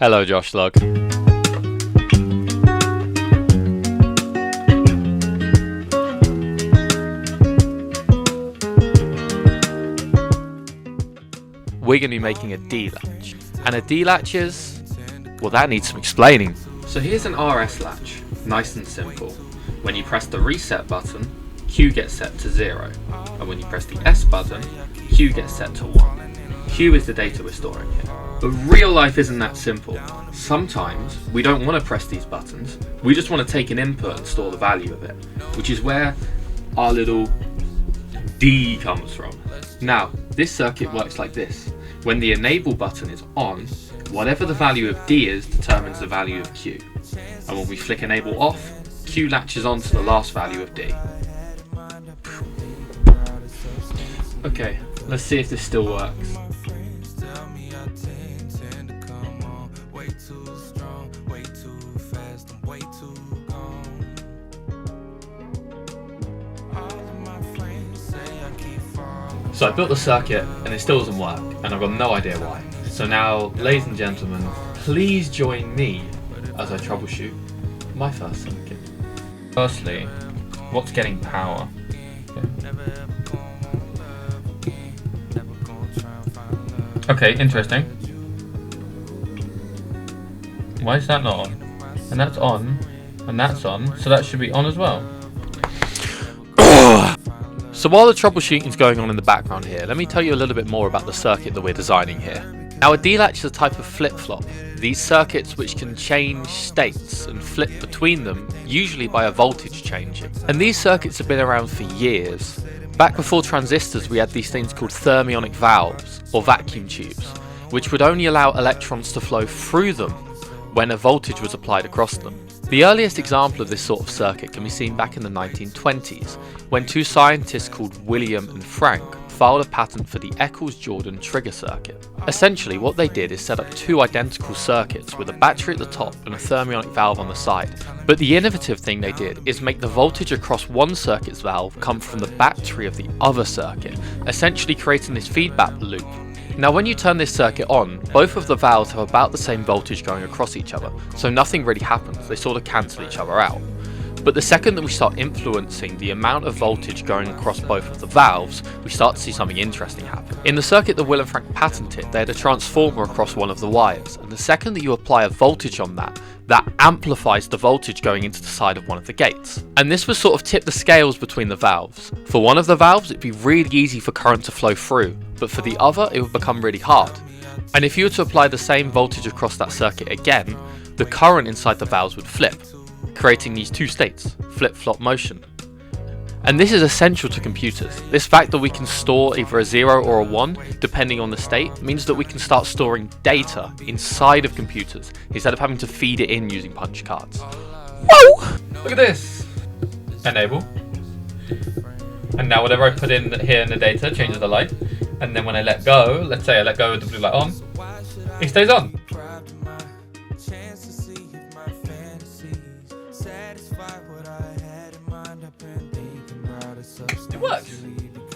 Hello, Josh Log. We're going to be making a D latch. And a D latch is, well, that needs some explaining. So here's an RS latch, nice and simple. When you press the reset button, Q gets set to 0. And when you press the S button, Q gets set to 1. Q is the data we're storing here. But real life isn't that simple. Sometimes we don't want to press these buttons, we just want to take an input and store the value of it, which is where our little D comes from. Now, this circuit works like this. When the enable button is on, whatever the value of D is determines the value of Q. And when we flick enable off, Q latches on to the last value of D. Okay, let's see if this still works. So I built the circuit and it still doesn't work, and I've got no idea why. So now, ladies and gentlemen, please join me as I troubleshoot my first circuit. Firstly, what's getting power? Okay, interesting. Why is that not on? And that's on, and that's on, so that should be on as well. So while the troubleshooting is going on in the background here, let me tell you a little bit more about the circuit that we're designing here. Now, a D latch is a type of flip-flop. These circuits which can change states and flip between them, usually by a voltage changing. And these circuits have been around for years. Back before transistors, we had these things called thermionic valves, or vacuum tubes, which would only allow electrons to flow through them when a voltage was applied across them. The earliest example of this sort of circuit can be seen back in the 1920s, when two scientists called William and Frank filed a patent for the Eccles-Jordan trigger circuit. Essentially, what they did is set up two identical circuits with a battery at the top and a thermionic valve on the side. But the innovative thing they did is make the voltage across one circuit's valve come from the battery of the other circuit, essentially creating this feedback loop. Now, when you turn this circuit on, both of the valves have about the same voltage going across each other, so nothing really happens, they sort of cancel each other out. But the second that we start influencing the amount of voltage going across both of the valves, we start to see something interesting happen. In the circuit that Will and Frank patented, they had a transformer across one of the wires, and the second that you apply a voltage on that amplifies the voltage going into the side of one of the gates. And this would sort of tip the scales between the valves. For one of the valves, it'd be really easy for current to flow through, but for the other, it would become really hard. And if you were to apply the same voltage across that circuit again, the current inside the valves would flip, creating these two states, flip-flop motion. And this is essential to computers. This fact that we can store either a 0 or a 1, depending on the state, means that we can start storing data inside of computers, instead of having to feed it in using punch cards. Whoa! Look at this! Enable. And now whatever I put in here in the data changes the light. And then when I let go, let's say I let go with the blue light on, it stays on. It works.